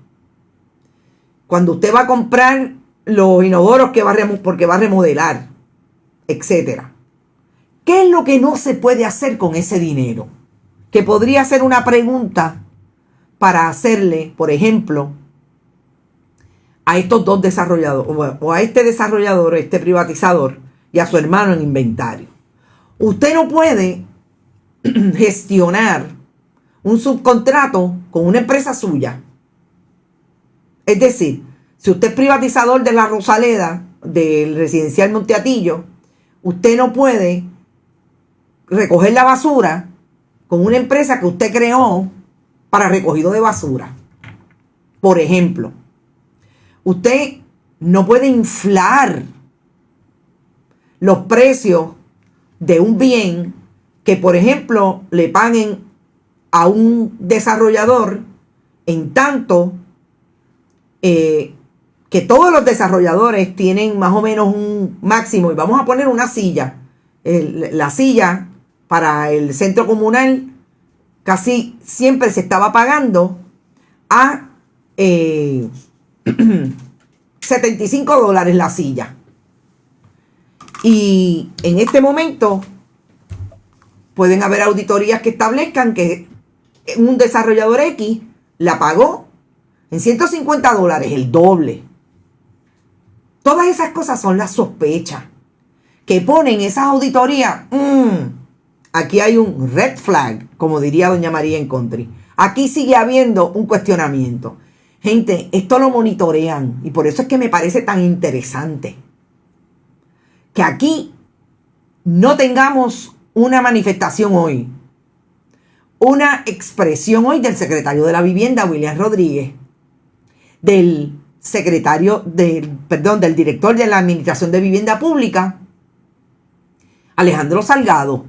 Cuando usted va a comprar los inodoros porque va a remodelar, etcétera. ¿Qué es lo que no se puede hacer con ese dinero? Que podría ser una pregunta para hacerle, por ejemplo, a estos dos desarrolladores, o a este desarrollador, este privatizador, y a su hermano en inventario. Usted no puede gestionar un subcontrato con una empresa suya. Es decir, si usted es privatizador de la Rosaleda, del residencial Monteatillo, usted no puede recoger la basura con una empresa que usted creó para recogido de basura. Por ejemplo, usted no puede inflar los precios de un bien que, por ejemplo, le paguen a un desarrollador en tanto que todos los desarrolladores tienen más o menos un máximo. Y vamos a poner una silla. La silla para el centro comunal casi siempre se estaba pagando a $75 la silla. Y en este momento pueden haber auditorías que establezcan que un desarrollador X la pagó en $150, el doble. Todas esas cosas son las sospechas que ponen esas auditorías. Aquí hay un red flag, como diría doña María en Country. Aquí sigue habiendo un cuestionamiento. Gente, esto lo monitorean y por eso es que me parece tan interesante que aquí no tengamos una manifestación hoy, una expresión hoy del secretario de la Vivienda, William Rodríguez, del director de la Administración de Vivienda Pública, Alejandro Salgado,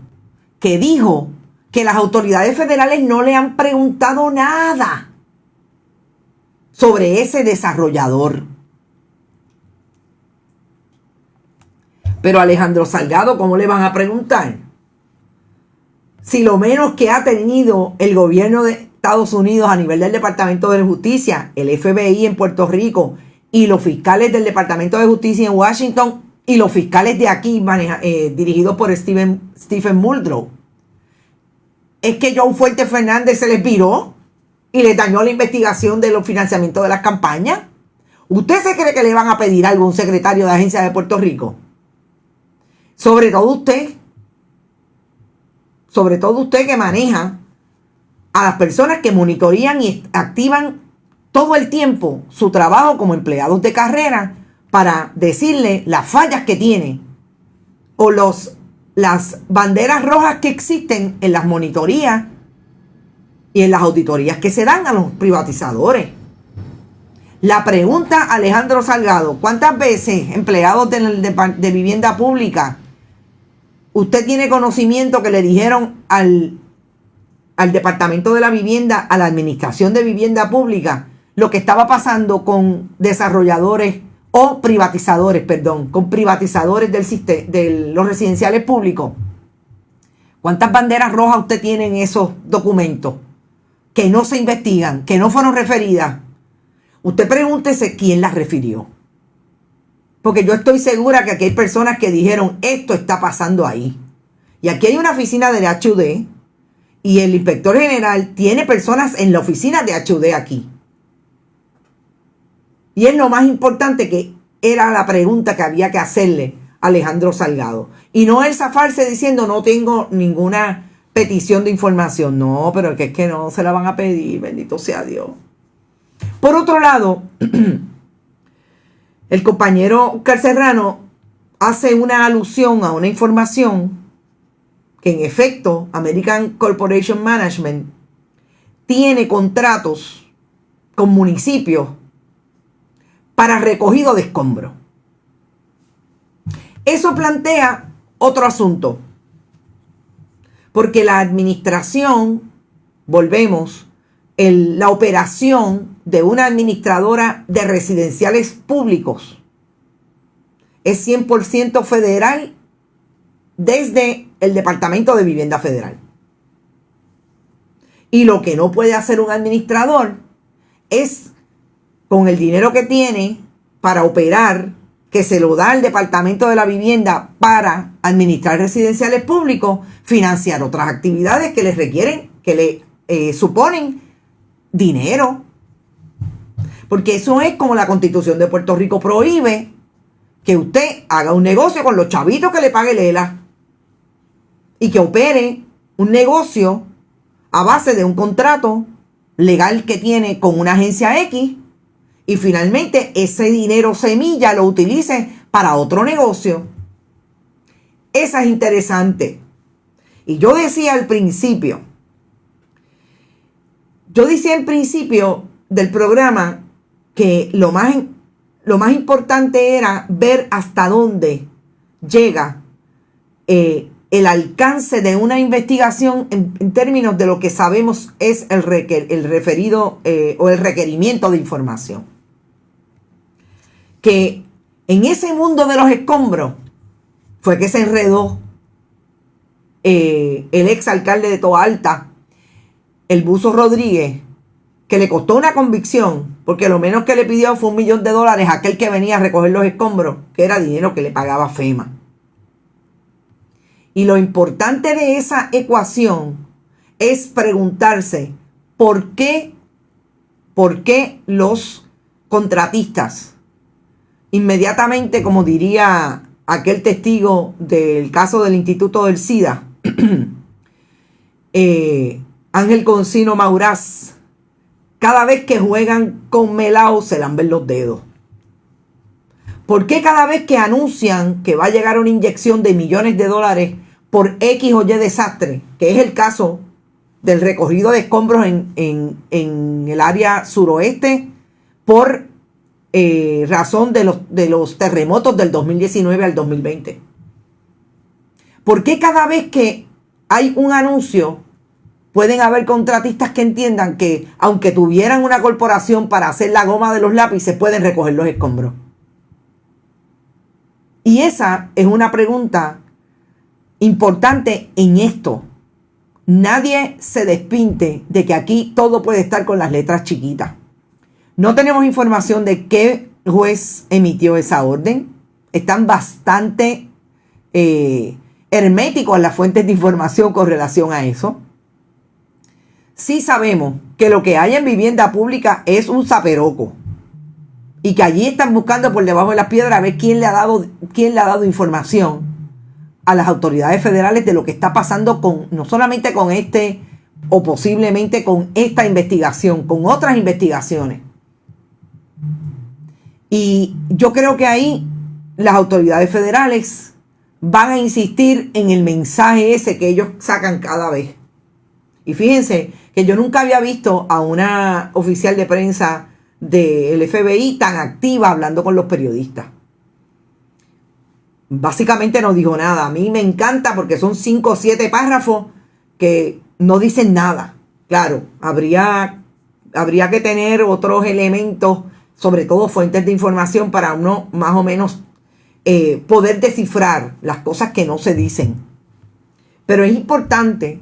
que dijo que las autoridades federales no le han preguntado nada sobre ese desarrollador. Pero Alejandro Salgado, ¿cómo le van a preguntar? Si lo menos que ha tenido el gobierno de Estados Unidos a nivel del Departamento de Justicia, el FBI en Puerto Rico y los fiscales del Departamento de Justicia en Washington y los fiscales de aquí dirigidos por Stephen Muldrow, es que John Fuentes Fernández se les viró y les dañó la investigación de los financiamientos de las campañas. ¿Usted se cree que le van a pedir algo a un secretario de agencia de Puerto Rico? Sobre todo usted que maneja a las personas que monitorean y activan todo el tiempo su trabajo como empleados de carrera para decirle las fallas que tiene o las banderas rojas que existen en las monitorías y en las auditorías que se dan a los privatizadores. La pregunta, Alejandro Salgado, ¿cuántas veces empleados de vivienda pública usted tiene conocimiento que le dijeron al Departamento de la Vivienda, a la Administración de Vivienda Pública, lo que estaba pasando con desarrolladores o privatizadores, con privatizadores de los residenciales públicos? ¿Cuántas banderas rojas usted tiene en esos documentos que no se investigan, que no fueron referidas? Usted pregúntese quién las refirió. Porque yo estoy segura que aquí hay personas que dijeron, esto está pasando ahí. Y aquí hay una oficina de HUD y el inspector general tiene personas en la oficina de HUD aquí. Y es lo más importante, que era la pregunta que había que hacerle a Alejandro Salgado. Y no el zafarse diciendo no tengo ninguna petición de información. No, pero es que no se la van a pedir, bendito sea Dios. Por otro lado, el compañero Oscar Serrano hace una alusión a una información que en efecto American Corporation Management tiene contratos con municipios para recogido de escombros. Eso plantea otro asunto, porque la administración, volvemos, la operación de una administradora de residenciales públicos es 100% federal desde el Departamento de Vivienda Federal. Y lo que no puede hacer un administrador es, con el dinero que tiene para operar, que se lo da al Departamento de la Vivienda para administrar residenciales públicos, financiar otras actividades que les requieren, que le suponen dinero. Porque eso es como la Constitución de Puerto Rico prohíbe que usted haga un negocio con los chavitos que le pague Lela y que opere un negocio a base de un contrato legal que tiene con una agencia X y finalmente ese dinero semilla lo utilice para otro negocio. Esa es interesante. Y yo decía al principio, en principio del programa que lo más importante era ver hasta dónde llega el alcance de una investigación en términos de lo que sabemos es el referido o el requerimiento de información. Que en ese mundo de los escombros fue que se enredó el exalcalde de Toa Alta, el Buzo Rodríguez, que le costó una convicción, porque lo menos que le pidió fue $1 millón a aquel que venía a recoger los escombros, que era dinero que le pagaba FEMA. Y lo importante de esa ecuación es preguntarse por qué los contratistas, inmediatamente, como diría aquel testigo del caso del Instituto del SIDA, Ángel Concino Mauraz, cada vez que juegan con melao se lamben los dedos. ¿Por qué cada vez que anuncian que va a llegar una inyección de millones de dólares por X o Y desastre, que es el caso del recogido de escombros en el área suroeste por razón de los terremotos del 2019 al 2020? ¿Por qué cada vez que hay un anuncio pueden haber contratistas que entiendan que aunque tuvieran una corporación para hacer la goma de los lápices, pueden recoger los escombros? Y esa es una pregunta importante en esto. Nadie se despinte de que aquí todo puede estar con las letras chiquitas. No tenemos información de qué juez emitió esa orden. Están bastante herméticos las fuentes de información con relación a eso. Sí sabemos que lo que hay en vivienda pública es un zaperoco y que allí están buscando por debajo de las piedras a ver quién le ha dado información a las autoridades federales de lo que está pasando no solamente con este o posiblemente con esta investigación, con otras investigaciones. Y yo creo que ahí las autoridades federales van a insistir en el mensaje ese que ellos sacan cada vez. Y fíjense que yo nunca había visto a una oficial de prensa del FBI tan activa hablando con los periodistas. Básicamente no dijo nada. A mí me encanta porque son 5 o 7 párrafos que no dicen nada. Claro, habría que tener otros elementos, sobre todo fuentes de información, para uno más o menos poder descifrar las cosas que no se dicen. Pero es importante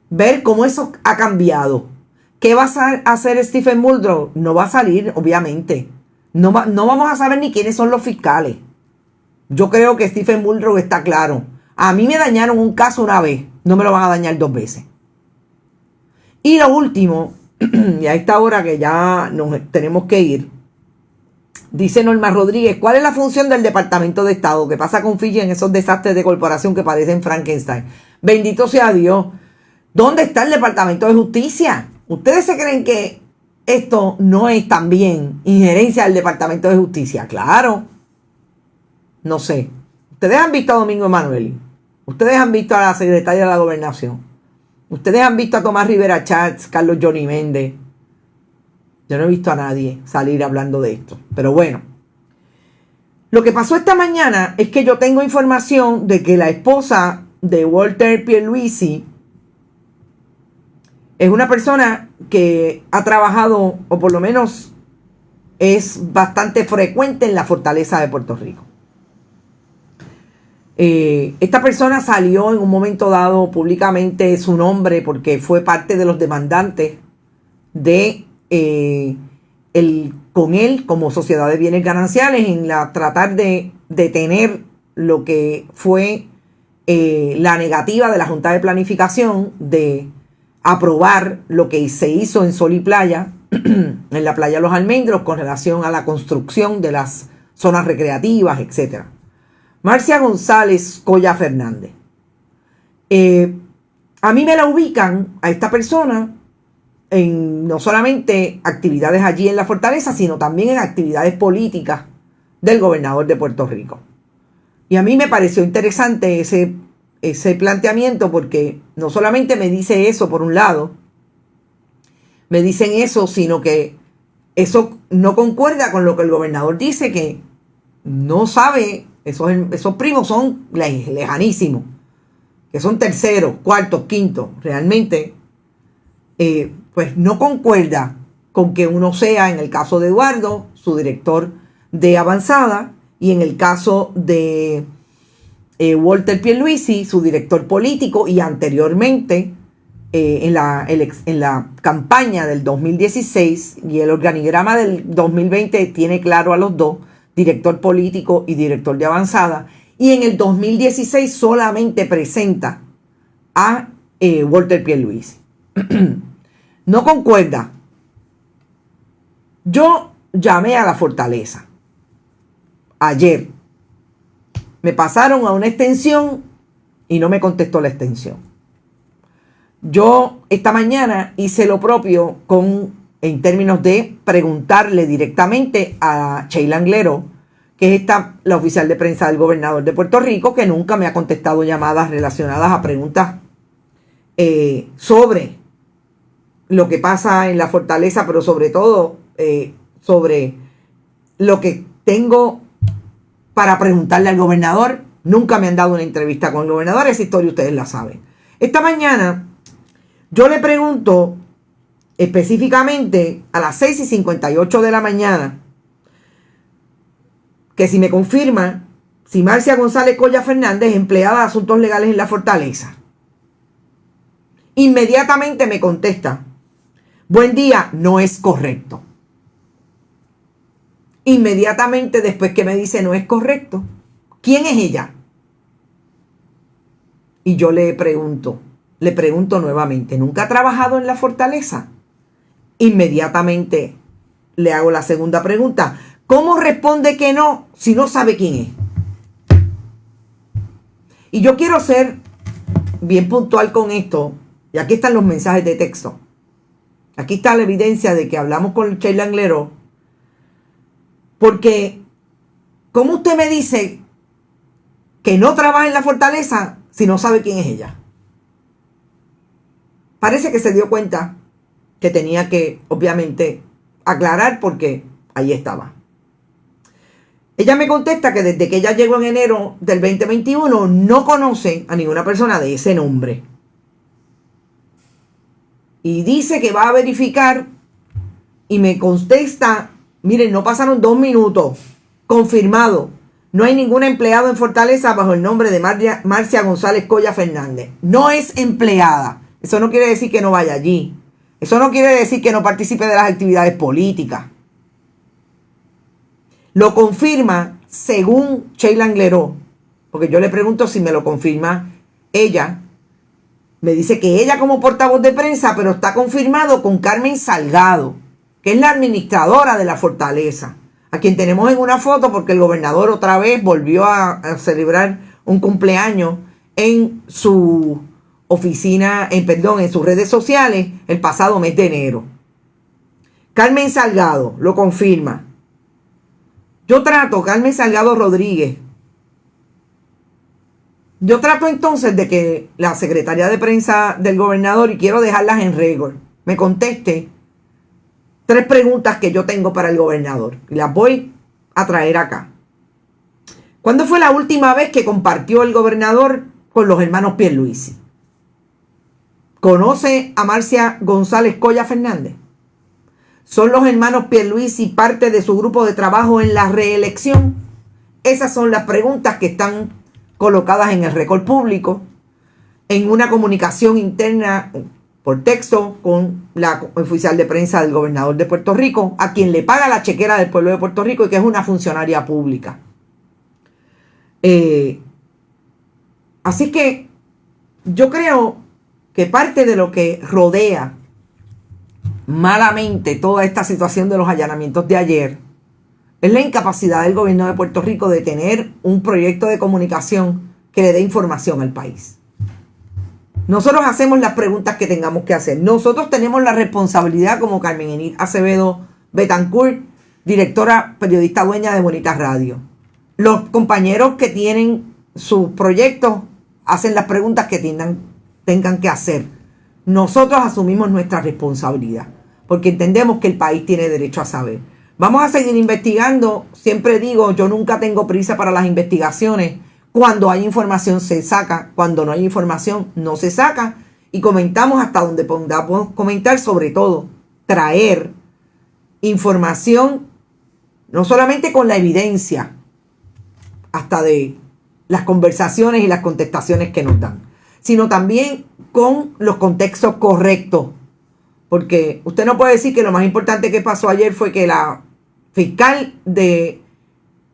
ver cómo eso ha cambiado. ¿Qué va a hacer Stephen Muldrow? No va a salir, obviamente. No vamos a saber ni quiénes son los fiscales. Yo creo que Stephen Muldrow está claro. A mí me dañaron un caso una vez, no me lo van a dañar 2 veces. Y lo último, y a esta hora que ya nos tenemos que ir, Dice Norma Rodríguez, ¿cuál es la función del Departamento de Estado? ¿Qué pasa con Fiji en esos desastres de corporación que parecen Frankenstein? Bendito sea Dios. ¿Dónde está el Departamento de Justicia? ¿Ustedes se creen que esto no es también injerencia del Departamento de Justicia? Claro. No sé. Ustedes han visto a Domingo Emanueli. Ustedes han visto a la secretaria de la Gobernación. Ustedes han visto a Tomás Rivera Chats, Carlos Johnny Méndez. Yo no he visto a nadie salir hablando de esto. Pero bueno. Lo que pasó esta mañana es que yo tengo información de que la esposa de Walter Pierluisi es una persona que ha trabajado, o por lo menos es bastante frecuente en la Fortaleza de Puerto Rico. Esta persona salió en un momento dado públicamente su nombre porque fue parte de los demandantes de con él como sociedad de bienes gananciales en tratar de detener lo que fue la negativa de la Junta de Planificación de aprobar lo que se hizo en Sol y Playa, en la playa Los Almendros, con relación a la construcción de las zonas recreativas, etc. Marcia González Colla Fernández. A mí me la ubican a esta persona en no solamente actividades allí en la Fortaleza, sino también en actividades políticas del gobernador de Puerto Rico. Y a mí me pareció interesante ese planteamiento porque no solamente me dice eso por un lado, me dicen eso, sino que eso no concuerda con lo que el gobernador dice, que no sabe, esos primos son lejanísimos, que son terceros, cuartos, quintos, realmente pues no concuerda con que uno sea, en el caso de Eduardo, su director de avanzada, y en el caso de Walter Pierluisi, su director político, y anteriormente en la campaña del 2016, y el organigrama del 2020 tiene claro a los dos, director político y director de avanzada, y en el 2016 solamente presenta a Walter Pierluisi. No concuerda. Yo llamé a la Fortaleza ayer. Me pasaron a una extensión y no me contestó la extensión. Yo esta mañana hice lo propio en términos de preguntarle directamente a Sheila Anglero, que es la oficial de prensa del gobernador de Puerto Rico, que nunca me ha contestado llamadas relacionadas a preguntas sobre lo que pasa en la Fortaleza, pero sobre todo sobre lo que tengo para preguntarle al gobernador. Nunca me han dado una entrevista con el gobernador, esa historia ustedes la saben. Esta mañana yo le pregunto específicamente a las 6:58 de la mañana que si me confirma si Marcia González Colla Fernández es empleada de asuntos legales en la Fortaleza. Inmediatamente me contesta: buen día, no es correcto. Inmediatamente después que me dice no es correcto, ¿quién es ella? Y yo le pregunto nuevamente, ¿nunca ha trabajado en la Fortaleza? Inmediatamente le hago la segunda pregunta: ¿cómo responde que no si no sabe quién es? Y yo quiero ser bien puntual con esto, y aquí están los mensajes de texto. Aquí está la evidencia de que hablamos con Sheila Anglero, porque ¿cómo usted me dice que no trabaja en la Fortaleza si no sabe quién es ella? Parece que se dio cuenta que tenía que, obviamente, aclarar, porque ahí estaba. Ella me contesta que desde que ella llegó en enero del 2021 no conoce a ninguna persona de ese nombre. Y dice que va a verificar, y me contesta: miren, no pasaron 2 minutos. Confirmado. No hay ningún empleado en Fortaleza bajo el nombre de Marcia González Colla Fernández. No es empleada. Eso no quiere decir que no vaya allí. Eso no quiere decir que no participe de las actividades políticas. Lo confirma según Sheila Anglero, porque yo le pregunto si me lo confirma ella. Me dice que ella como portavoz de prensa, pero está confirmado con Carmen Salgado, que es la administradora de la Fortaleza. a quien tenemos en una foto porque el gobernador otra vez volvió a celebrar un cumpleaños en su oficina, en sus redes sociales el pasado mes de enero. Carmen Salgado lo confirma. Carmen Salgado Rodríguez, yo trato entonces de que la secretaria de prensa del gobernador, y quiero dejarlas en récord, me conteste 3 preguntas que yo tengo para el gobernador. Y las voy a traer acá. ¿Cuándo fue la última vez que compartió el gobernador con los hermanos Pierluisi? ¿Conoce a Marcia González Colla Fernández? ¿Son los hermanos Pierluisi parte de su grupo de trabajo en la reelección? Esas son las preguntas que están colocadas en el récord público, en una comunicación interna por texto con la oficial de prensa del gobernador de Puerto Rico, a quien le paga la chequera del pueblo de Puerto Rico y que es una funcionaria pública. Así que yo creo que parte de lo que rodea malamente toda esta situación de los allanamientos de ayer es la incapacidad del gobierno de Puerto Rico de tener un proyecto de comunicación que le dé información al país. Nosotros hacemos las preguntas que tengamos que hacer. Nosotros tenemos la responsabilidad como Carmen Enid Acevedo Betancourt, directora, periodista dueña de Bonita Radio. Los compañeros que tienen sus proyectos hacen las preguntas que tengan que hacer. Nosotros asumimos nuestra responsabilidad porque entendemos que el país tiene derecho a saber. Vamos a seguir investigando. Siempre digo, yo nunca tengo prisa para las investigaciones. Cuando hay información se saca, cuando no hay información no se saca. Y comentamos hasta donde podamos comentar, sobre todo traer información, no solamente con la evidencia, hasta de las conversaciones y las contestaciones que nos dan, sino también con los contextos correctos. Porque usted no puede decir que lo más importante que pasó ayer fue que la fiscal de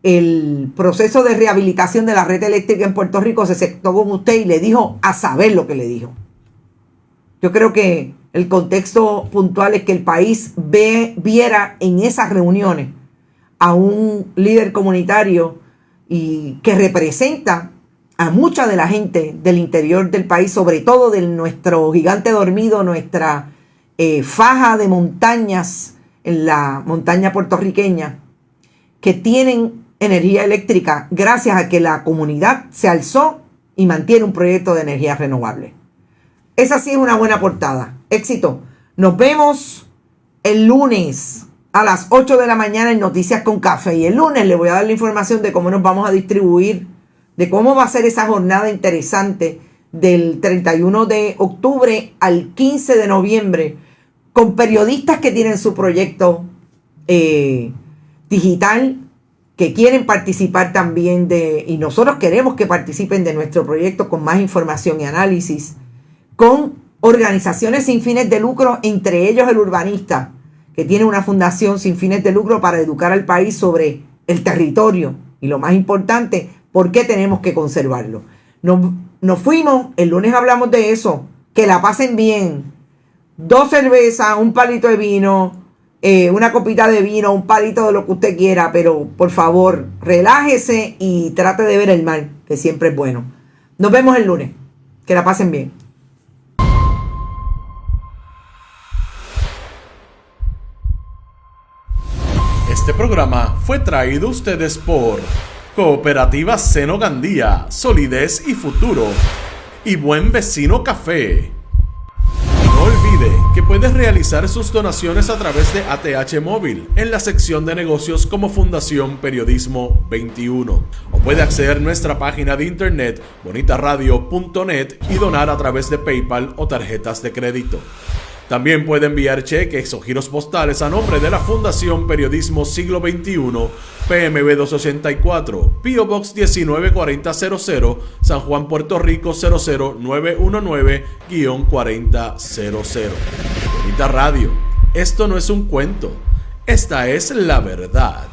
el proceso de rehabilitación de la red eléctrica en Puerto Rico se sentó con usted y le dijo a saber lo que le dijo. Yo creo que el contexto puntual es que el país viera en esas reuniones a un líder comunitario y que representa a mucha de la gente del interior del país, sobre todo de nuestro gigante dormido, nuestra faja de montañas en la montaña puertorriqueña, que tienen energía eléctrica gracias a que la comunidad se alzó y mantiene un proyecto de energía renovable. Esa sí es una buena portada. Éxito. Nos vemos el lunes a las 8 de la mañana en Noticias con Café. Y el lunes le voy a dar la información de cómo nos vamos a distribuir, de cómo va a ser esa jornada interesante del 31 de octubre al 15 de noviembre, con periodistas que tienen su proyecto digital, que quieren participar también y nosotros queremos que participen de nuestro proyecto con más información y análisis, con organizaciones sin fines de lucro, entre ellos el Urbanista, que tiene una fundación sin fines de lucro para educar al país sobre el territorio y, lo más importante, por qué tenemos que conservarlo. Nos fuimos, el lunes hablamos de eso. Que la pasen bien. 2 cervezas, un palito de vino, una copita de vino, un palito de lo que usted quiera, pero por favor, relájese y trate de ver el mar, que siempre es bueno. Nos vemos el lunes. Que la pasen bien. Este programa fue traído a ustedes por Cooperativa Seno Gandía, Solidez y Futuro y Buen Vecino Café. No olvide que puedes realizar sus donaciones a través de ATH Móvil en la sección de negocios como Fundación Periodismo 21. O puede acceder a nuestra página de internet bonitaradio.net y donar a través de PayPal o tarjetas de crédito. También puede enviar cheques o giros postales a nombre de la Fundación Periodismo Siglo XXI, PMB 284, P.O. Box 194000, San Juan, Puerto Rico 00919-4000. Bonita Radio, esto no es un cuento, esta es la verdad.